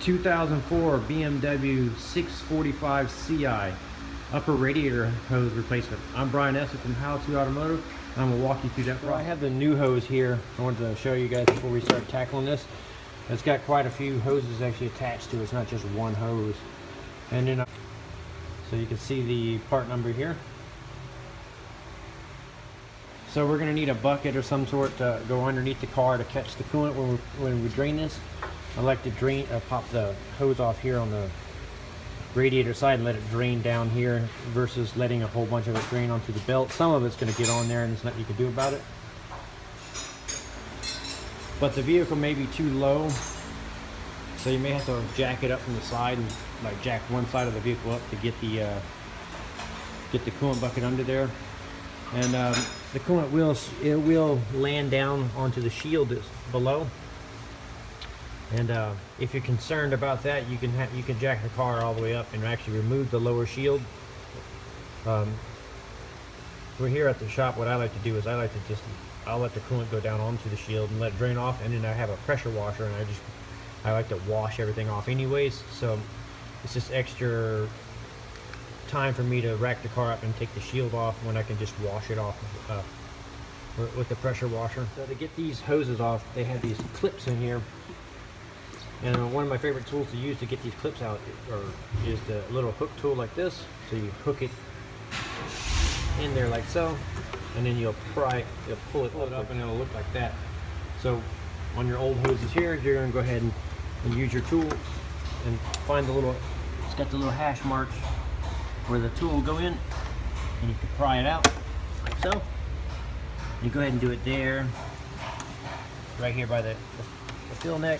2004 BMW 645ci upper radiator hose replacement. I'm Brian Esser from How to Automotive. I'm going to walk you through that process. Well, I have the new hose here. I wanted to show you guys before we start tackling this. It's got quite a few hoses actually attached to it. It's not just one hose. And then, so you can see the part number here. So we're going to need a bucket or some sort to go underneath the car to catch the coolant when we drain this. I like to pop the hose off here on the radiator side and let it drain down here versus letting a whole bunch of it drain onto the belt. Some of it's going to get on there and there's nothing you can do about it. But the vehicle may be too low, so you may have to jack it up from the side and like jack one side of the vehicle up to get the coolant bucket under there. And the coolant will land down onto the shield that's below. And if you're concerned about that, you can jack the car all the way up and actually remove the lower shield. We're here at the shop. What I like to do is I'll let the coolant go down onto the shield and let it drain off, and then I have a pressure washer, and I like to wash everything off anyways. So it's just extra time for me to rack the car up and take the shield off when I can just wash it off with the pressure washer. So to get these hoses off, they have these clips in here. And one of my favorite tools to use to get these clips out is the little hook tool like this. So you hook it in there like so, and then you'll pull it up and it'll look like that. So on your old hoses here, you're going to go ahead and use your tool and find it's got the little hash marks where the tool will go in, and you can pry it out like so. You go ahead and do it there, right here by the fill neck.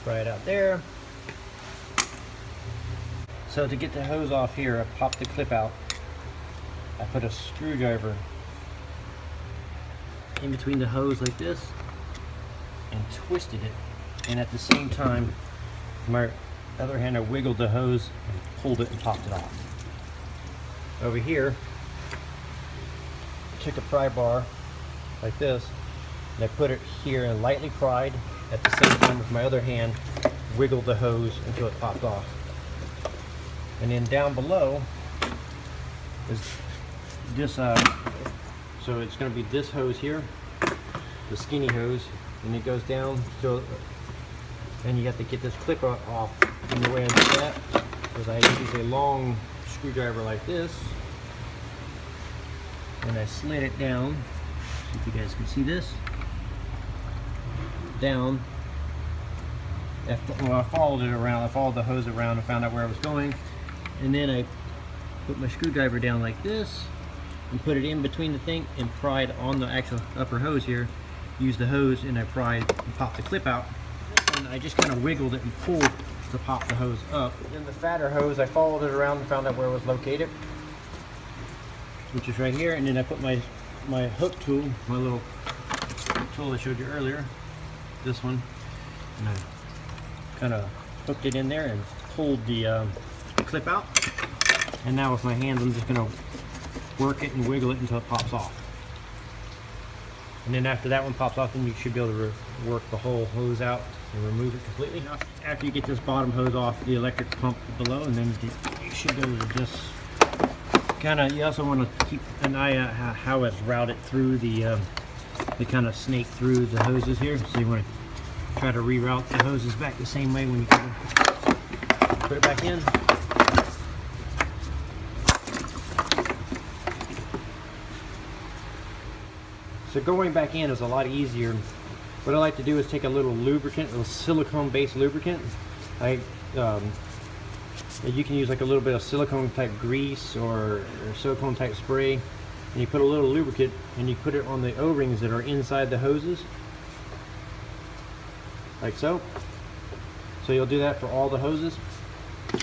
Pry it out there. So to get the hose off here, I pop the clip out. I put a screwdriver in between the hose like this and twisted it. And at the same time, my other hand, I wiggled the hose and pulled it and popped it off. Over here, I took a pry bar like this and I put it here and lightly pried. At the same time with my other hand, wiggled the hose until it popped off. And then down below is this, so it's going to be this hose here, the skinny hose, and it goes down to, and you have to get this clip off. And the way I do that is I use a long screwdriver like this, and I slid it down, see if you guys can see this, down. Well, I followed it around, I followed the hose around and found out where I was going, and then I put my screwdriver down like this and put it in between the thing and pried on the actual upper hose here. Used the hose and I pried and popped the clip out, and I just kind of wiggled it and pulled to pop the hose up. Then the fatter hose, I followed it around and found out where it was located, which is right here. And then I put my hook tool, my little tool I showed you earlier, this one, and I kind of hooked it in there and pulled the clip out. And now with my hands, I'm just going to work it and wiggle it until it pops off. And then after that one pops off, then you should be able to work the whole hose out and remove it completely. After you get this bottom hose off the electric pump below, and then you should be able to just kind of, you also want to keep an eye out how it's routed through the kind of snake through the hoses here. So you want to try to reroute the hoses back the same way when you put it back in. So going back in is a lot easier. What I like to do is take a little lubricant, a silicone-based lubricant. You can use like a little bit of silicone type grease or silicone type spray, and you put a little lubricant and you put it on the O-rings that are inside the hoses, like so. So you'll do that for all the hoses,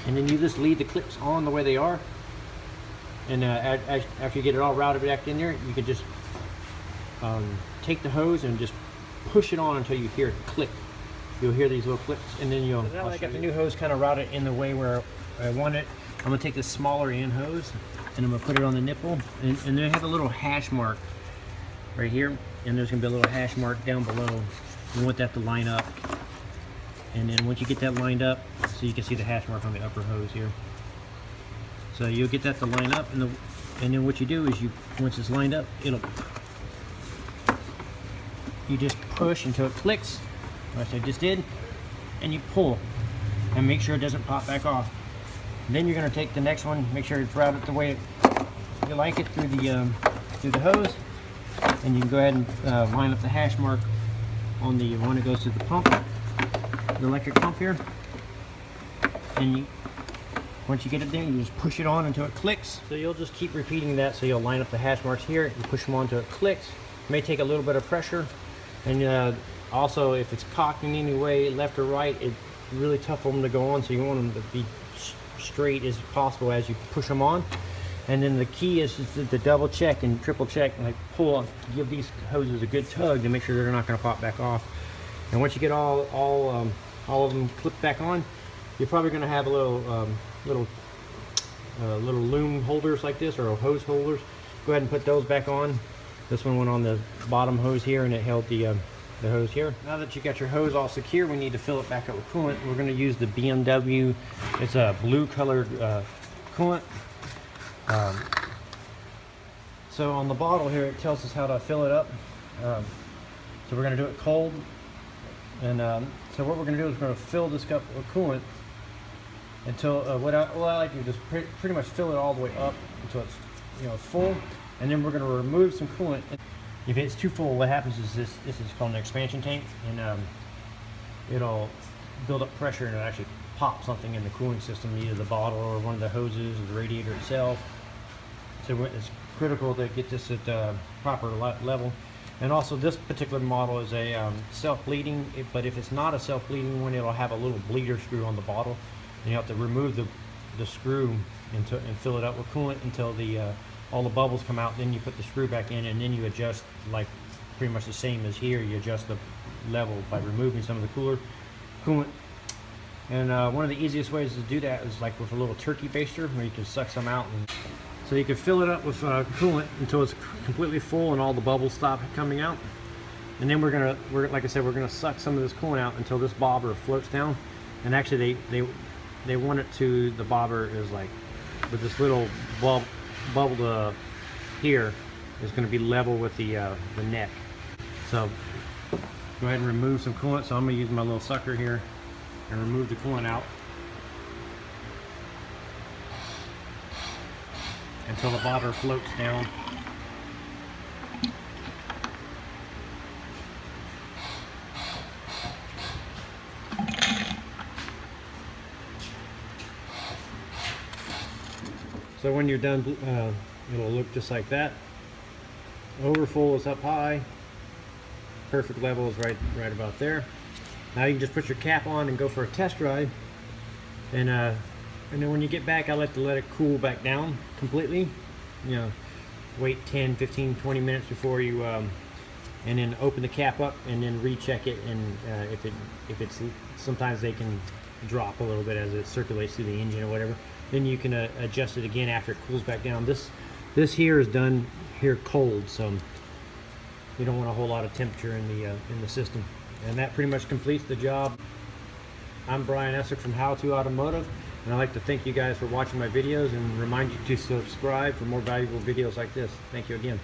and then you just leave the clips on the way they are. And after you get it all routed back in there, you can just take the hose and just push it on until you hear it click. You'll hear these little clicks, and then you'll. So now I got the new hose kind of routed in the way where I want it. I'm gonna take this smaller end hose and I'm gonna put it on the nipple, and they have a little hash mark right here, and there's gonna be a little hash mark down below. You want that to line up. And then once you get that lined up, so you can see the hash mark on the upper hose here. So you'll get that to line up, and then what you do is once it's lined up, you just push until it clicks, like I just did, and you pull, and make sure it doesn't pop back off. And then you're going to take the next one, make sure it's routed the way you like it through the hose, and you can go ahead and line up the hash mark on the one that goes to the pump, the electric pump here. And once you get it there, you just push it on until it clicks. So you'll just keep repeating that. So you'll line up the hash marks here, you push them on until it clicks. It may take a little bit of pressure, and also if it's cocked in any way, left or right, it's really tough for them to go on. So you want them to be straight as possible as you push them on. And then the key is to double check and triple check, and like pull on, give these hoses a good tug to make sure they're not going to pop back off. And once you get all of them clipped back on, you're probably going to have a little loom holders like this, or hose holders. Go ahead and put those back on. This one went on the bottom hose here, and it held the hose here. Now that you got your hose all secure, we need to fill it back up with coolant. We're going to use the BMW. It's a blue colored coolant. So on the bottle here, it tells us how to fill it up. So we're going to do it cold. And so what we're going to do is we're going to fill this cup with coolant until what I like to do is just pretty much fill it all the way up until it's full, and then we're going to remove some coolant. If it's too full, what happens is this is called an expansion tank, and it'll build up pressure and it'll actually pop something in the cooling system, either the bottle or one of the hoses or the radiator itself. So it's critical to get this at proper level. And also, this particular model is a self-bleeding, but if it's not a self-bleeding one, it'll have a little bleeder screw on the bottle. And you have to remove the screw and fill it up with coolant until all the bubbles come out. Then you put the screw back in, and then you adjust, like pretty much the same as here. You adjust the level by removing some of the coolant. And one of the easiest ways to do that is like with a little turkey baster, where you can suck some out. So you can fill it up with coolant until it's completely full and all the bubbles stop coming out. And then like I said, we're gonna suck some of this coolant out until this bobber floats down. And actually, they want it to, the bobber is like with this little bubble here is going to be level with the neck. So go ahead and remove some coolant. So I'm going to use my little sucker here and remove the coolant out until the bobber floats down. So when you're done, it'll look just like that. Overfull is up high. Perfect level is right about there. Now you can just put your cap on and go for a test ride. And then when you get back, I let it cool back down completely. You know, wait 10, 15, 20 minutes before you, and then open the cap up and then recheck it. And if it's sometimes they can drop a little bit as it circulates through the engine or whatever. Then you can adjust it again after it cools back down. This here is done here cold, so you don't want a whole lot of temperature in the system. And that pretty much completes the job. I'm Brian Essick from How To Automotive, and I'd like to thank you guys for watching my videos and remind you to subscribe for more valuable videos like this. Thank you again.